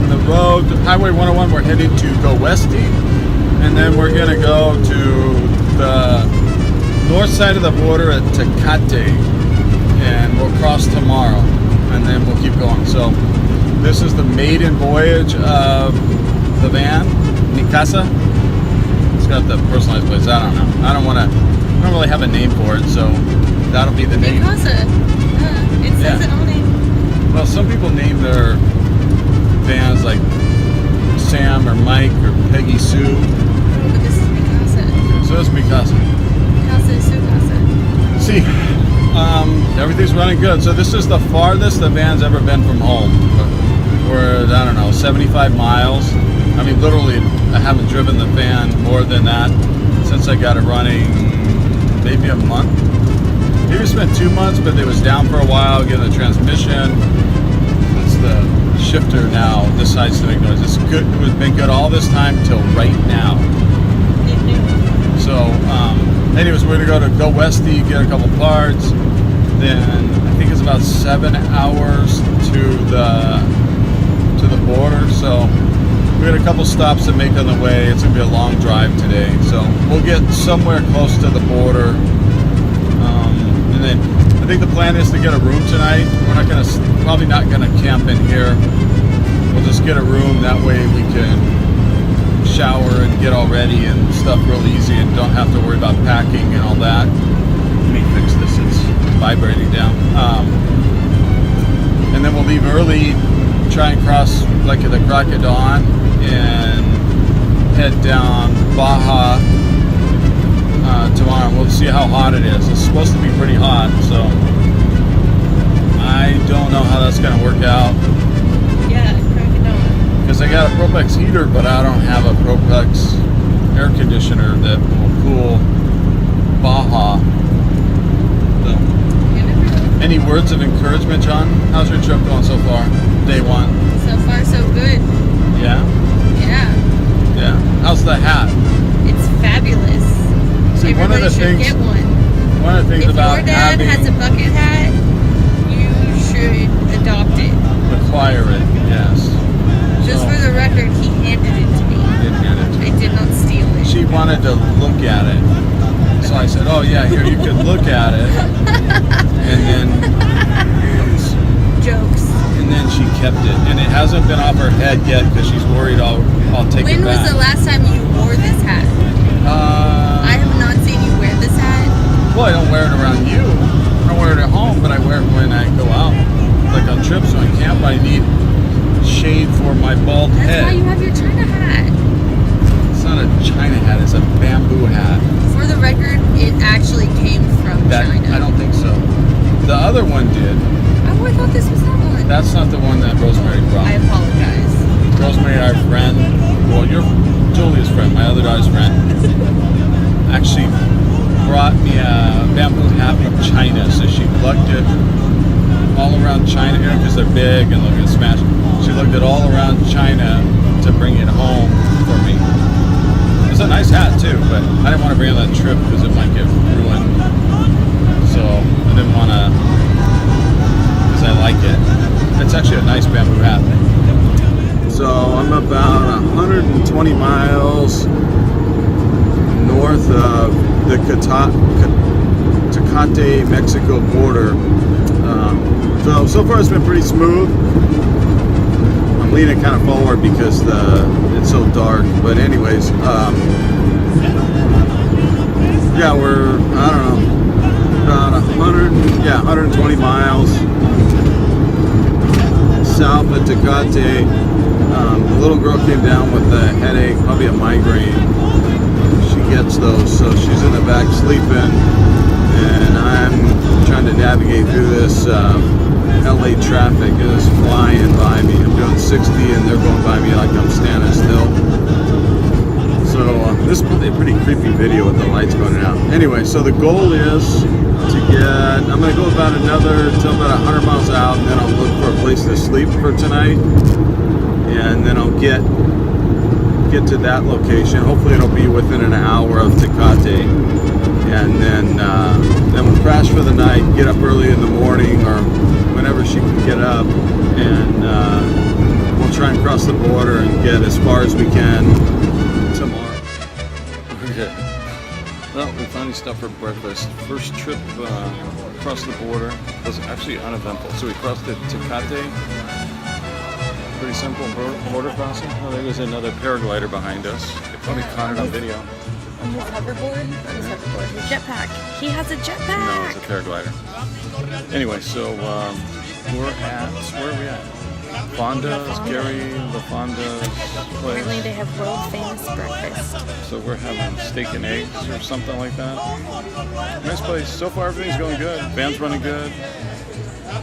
on the road, Highway 101, we're heading to Go Westy, and then we're gonna go to the north side of the border at Tecate, and we'll cross tomorrow, and then we'll keep going. So this is the maiden voyage of the van, Miicasa. It's got the personalized plates. I don't know. I don't really have a name for it, so that'll be the name. Miicasa. It says it on it. Well, some people name their vans like Sam or Mike or Peggy Sue. Oh, but this is Miicasa. So it's Miicasa. Miicasa is Sukasa. See, everything's running good. So this is the farthest the van's ever been from home. We're at, I don't know, 75 miles. I mean, literally, I haven't driven the van more than that since I got it running maybe a month. Maybe spent 2 months, but it was down for a while, getting the transmission. It's the shifter now decides to make noise. It's good. It's been good all this time till right now. So, anyways, we're gonna go Westy, get a couple parts. Then I think it's about 7 hours to the border. So we got a couple stops to make on the way. It's gonna be a long drive today. So we'll get somewhere close to the border. And then I think the plan is to get a room tonight. We're probably not gonna camp in here. We'll just get a room. That way we can shower and get all ready and stuff real easy and don't have to worry about packing and all that. Let me fix this. It's vibrating down. And then we'll leave early, try and cross like at the crack of dawn and head down Baja tomorrow. We'll see how hot it is. It's supposed to be pretty hot, so I don't know how that's going to work out. Yeah, crack it down. Because I got a Propex heater, but I don't have a Propex air conditioner that will cool Baja. So, any words of encouragement, John? How's your trip going so far? Day one. So far, so good. Yeah? Yeah. Yeah. How's the hat? It's fabulous. See, Everybody should get one. One of the things If about your dad having has a bucket hat, you should adopt it. acquire it, yes. Just So, for the record, he handed it to me. did hand it to I did not steal it. She wanted to look at it. So I said, oh yeah, here you can look at it. And then Jokes. she kept it. And it hasn't been off her head yet because she's worried I'll take it When was back. the last time you wore this hat? I have not seen you wear this hat. Well, I don't wear it around you. I don't wear it at home, but I wear it when I go out. Like on trips, when I camp, I need shade for my bald That's head. why you have your China hat. It's not a China hat, it's a bamboo hat. For the record, it actually came from China. I don't think so. The other one did. Oh, I thought this was that one. That's not the one that Rosemary brought. I apologize. Rosemary, our friend, well, you're Julia's friend, my other daughter's friend, actually brought me a bamboo hat from China. So she lugged it all around China, you know, because they're big and look at smash. She lugged it all around China to bring it home for me. It's a nice hat too, but I didn't want to bring it on that trip because it might get ruined. So I didn't want to, because I like it. It's actually a nice bamboo hat. So I'm about 120 miles north of the Tecate, Mexico border. So far it's been pretty smooth. I'm leaning kind of forward because it's so dark. But anyways, yeah, we're, I don't know, about 120 miles south of Tecate. The little girl came down with a headache, probably a migraine. She gets those, so she's in the back sleeping, and I'm trying to navigate through this LA traffic. It is flying by me. I'm doing 60 and they're going by me like I'm standing still. So this is probably a pretty creepy video with the lights going out. Anyway, so the goal is to get, I'm going to go about till about 100 miles out, and then I'll look for a place to sleep for tonight. And then I'll get to that location. Hopefully it'll be within an hour of Tecate. And then we'll crash for the night, get up early in the morning or whenever she can get up, and we'll we'll try and cross the border and get as far as we can tomorrow. Okay. Well, we finally stopped for breakfast. First trip across the border was actually uneventful. So we crossed at Tecate. Pretty simple border crossing. Oh, there was another paraglider behind us. They probably caught it on video. On his hoverboard? On his hoverboard. His jetpack. He has a jetpack! No, it's a paraglider. Anyway, so where are we at? Fonda's, Gary LaFonda's place. Apparently they have world famous breakfast. So we're having steak and eggs or something like that. Nice place. So far everything's going good. Van's running good.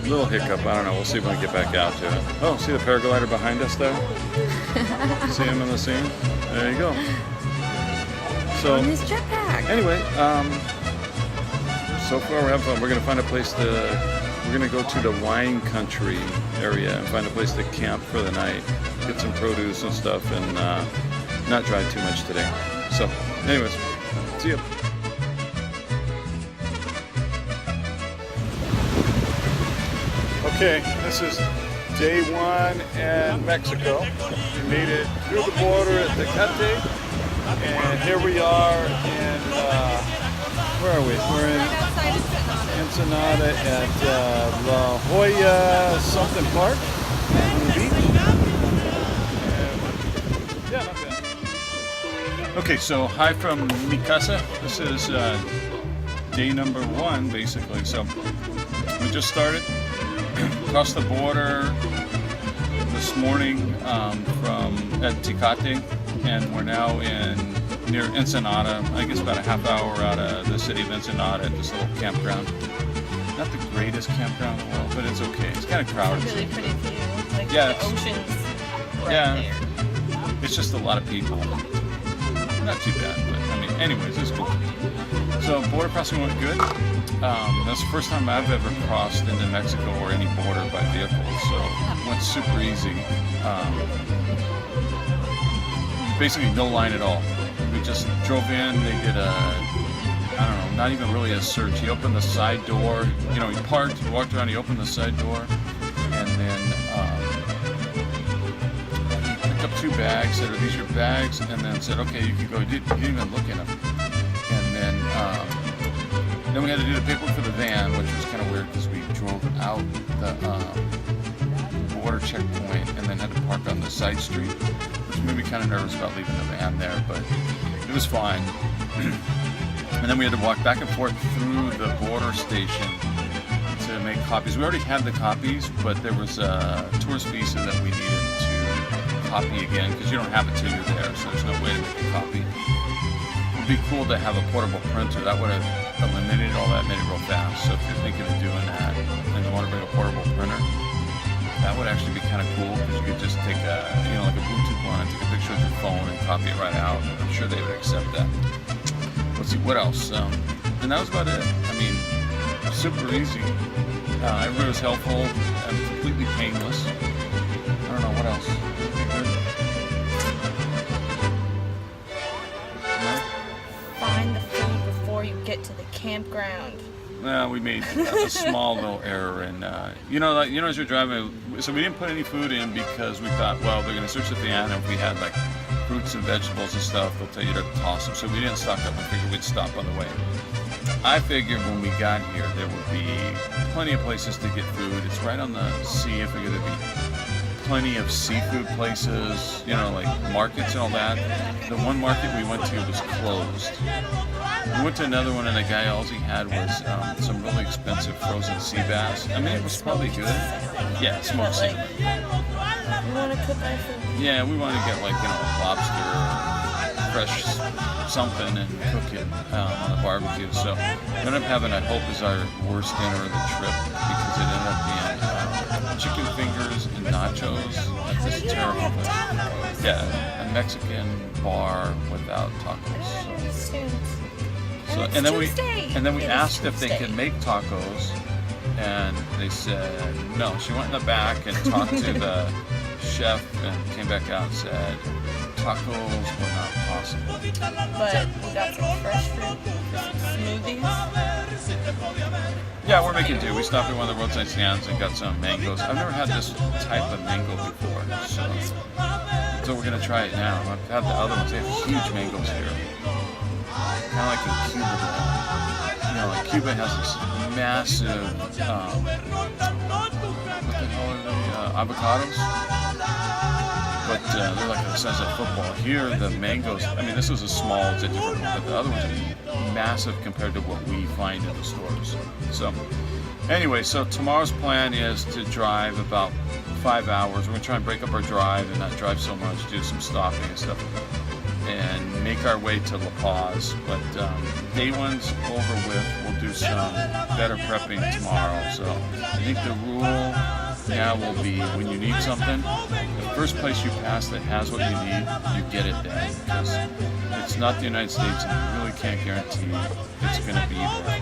Little hiccup, I don't know. We'll see when we get back out to it. Oh, see the paraglider behind us there? See him in the scene? There you go. So On his jetpack. anyway, so far we're having fun. We're gonna find a place we're gonna go to the wine country area and find a place to camp for the night, get some produce and stuff, and not drive too much today. So, anyways, see ya. Okay, this is day one in Mexico. We made it through the border at Tecate, and here we are in, where are we? We're in Ensenada at La Jolla something park on the beach. And, yeah, not bad. Okay, so hi from Miicasa. This is day number one, basically. So we just started. Crossed the border this morning from at Tecate, and we're now near Ensenada. I guess about a half hour out of the city of Ensenada at this little campground. Not the greatest campground in the world, but it's okay. It's kind of crowded. Really pretty view. Like Yeah, the ocean's right yeah. there. It's just a lot of people. Not too bad, but I mean, anyways, it's cool. So border crossing went good. That's the first time I've ever crossed into Mexico or any border by vehicle, so it went super easy. Basically no line at all. We just drove in, they did not even really a search. He opened the side door, he parked, he walked around, he opened the side door, and then he picked up 2 bags, said, "Are these your bags?" And then said, "Okay, you can go." He didn't even look in them. And then we had to do the paperwork for the van, which was kind of weird because we drove out the border checkpoint and then had to park on the side street, which made me kind of nervous about leaving the van there, but it was fine. And then we had to walk back and forth through the border station to make copies. We already had the copies, but there was a tourist visa that we needed to copy again because you don't have it till you're there, so there's no way to make a copy. It would be cool to have a portable printer. That would have eliminated all that, made it real fast. So if you're thinking of doing that and you want to bring a portable printer, that would actually be kind of cool because you could just take like a Bluetooth one and take a picture with your phone and copy it right out. I'm sure they would accept that. Let's see, what else? And that was about it. I mean, super easy. Everybody was helpful and completely painless. I don't know, what else? Good? No? Find the food before you get to the campground. Well, we made a small little error, and as you're driving, so we didn't put any food in because we thought, well, they're going to search the van, and if we had like fruits and vegetables and stuff, they'll tell you to toss them. So we didn't stock up. We figured we'd stop on the way. I figured when we got here, there would be plenty of places to get food. It's right on the sea. I figured there'd be plenty of seafood places, like markets and all that. The one market we went to was closed. We went to another one, and the guy, all he had was some really expensive frozen sea bass. I mean, it was probably good. Yeah, smoked sea. You want to cook our food? Yeah, we wanted to get lobster or fresh something and cook it on the barbecue. So we ended up having, I hope, is our worst dinner of the trip because it ended up being chicken fingers and nachos. That's just terrible. But yeah, a Mexican bar without tacos. So, and then we asked if they could make tacos, and they said no. She went in the back and talked to the chef and came back out and said tacos were not possible. But we got some fresh fruit smoothies. Yeah, we're making do. We stopped at one of the roadside stands and got some mangoes. I've never had this type of mango before, so we're gonna try it now. I've had the other ones. They have huge mangoes here, kind of like in Cuba. You know, like Cuba has this massive, what the hell are they? Avocados. But they're like the size of football. Here, the mangoes, I mean, this is a small, it's a different one, but the other ones are massive compared to what we find in the stores. So, anyway, so tomorrow's plan is to drive about 5 hours. We're going to try and break up our drive and not drive so much, do some stopping and stuff, and make our way to La Paz. But day one's over with. We'll do some better prepping tomorrow. So, I think the rule now will be when you need something, the first place you pass that has what you need, you get it then, because it's not the United States and you really can't guarantee it's going to be there.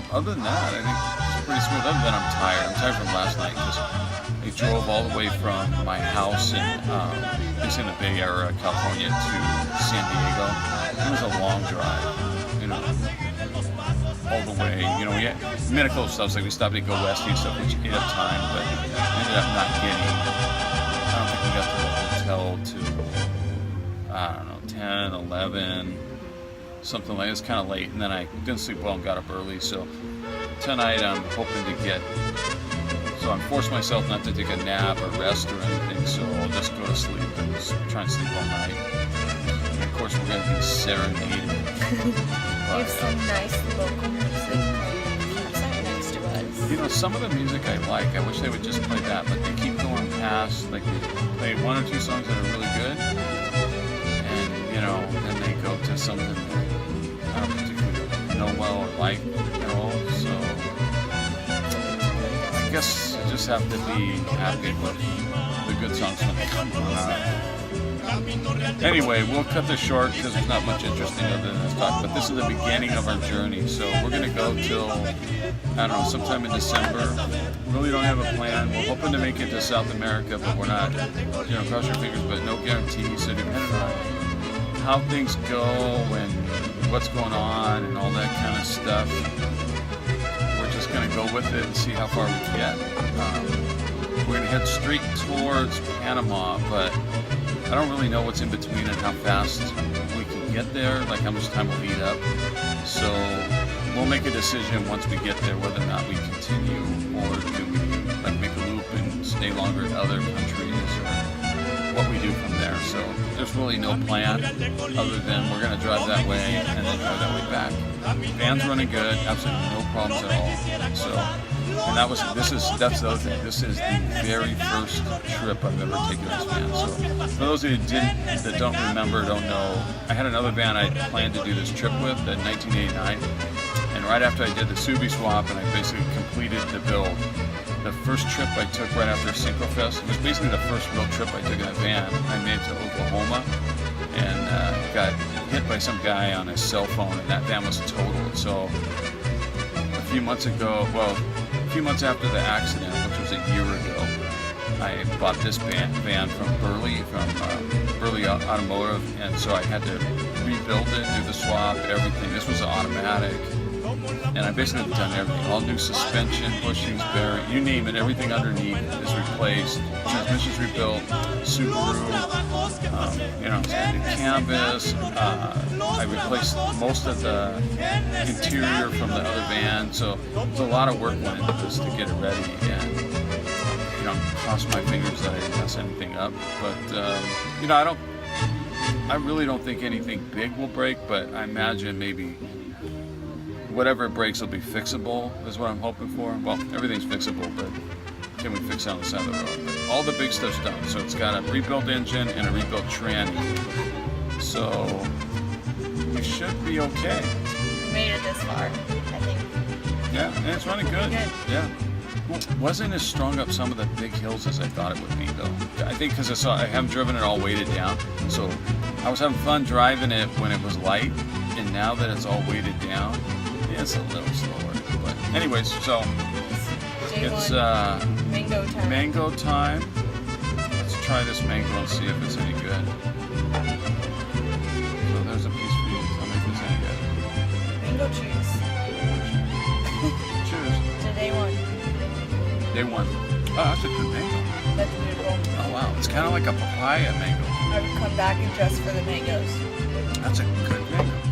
Other than that, I think it's pretty smooth. Other than I'm tired from last night because I drove all the way from my house in the Bay Area, California to San Diego. It was a long drive, you know. All the way, you know, we had medical stuff, like we stopped at Go West and stuff, which ate up time, but ended up not getting. I don't think we got to the hotel to, I don't know, 10, 11, something like that. It was kind of late, and then I didn't sleep well and got up early, so tonight I'm hoping to get. So I'm forced myself not to take a nap or rest or anything, so I'll just go to sleep and just try and sleep all night. And of course, we're going to be serenaded. We have some nice local music right next to us. You know, some of the music I like. I wish they would just play that, but they keep going past. Like they play one or two songs that are really good, and you know, then they go to something that I don't particularly know well or like at all. So I guess I just have to be happy with the good songs when they come out. Anyway, we'll cut this short because there's not much interesting other than this talk, but this is the beginning of our journey. So we're going to go till, I don't know, sometime in December. We really don't have a plan. We're hoping to make it to South America, but we're not, you know, cross your fingers, but no guarantees. So depending on how things go and what's going on and all that kind of stuff, we're just going to go with it and see how far we can get. We're going to head straight towards Panama, but I don't really know what's in between and how fast we can get there, like how much time will lead up. So we'll make a decision once we get there whether or not we continue or do we like make a loop and stay longer in other countries or what we do from there. So there's really no plan other than we're going to drive that way and then drive that way back. Van's running good, absolutely no problems at all. So. And that's the other thing. This is the very first trip I've ever taken this van. So for those of you that don't remember, don't know, I had another van I planned to do this trip with in 1989. And right after I did the Subi swap and I basically completed the build, the first trip I took right after Synchrofest, it was basically the first real trip I took in a van. I made it to Oklahoma and got hit by some guy on his cell phone, and that van was totaled. So a few months after the accident, which was a year ago, I bought this van from Burley Automotive, and so I had to rebuild it, do the swap, everything. This was an automatic, and I basically done everything. All new suspension, bushings, bearing, you name it, everything underneath is replaced. Transmission's rebuilt, Subaru, you know, canvas. I replaced most of the interior from the other van, so there's a lot of work went into this to get it ready, and you know, cross my fingers that I didn't mess anything up. But you know, I really don't think anything big will break, but I imagine maybe whatever breaks will be fixable, is what I'm hoping for. Well, everything's fixable, but can we fix it on the side of the road? But all the big stuff's done, so it's got a rebuilt engine and a rebuilt tranny. So we should be okay. We made it this far, I think. Yeah, and it's running good. Yeah. Well, wasn't as strong up some of the big hills as I thought it would be, though. I think because I haven't driven it all weighted down, so I was having fun driving it when it was light, and now that it's all weighted down, yeah, it's a little slower. But anyways, so it's mango time. Mango time. Let's try this mango and see if it's any good. mango cheese. Cheers. Today one. Day one. Oh, that's a good mango. That's beautiful. Oh wow, it's kind of like a papaya mango. I would come back and just for the mangoes. That's a good mango.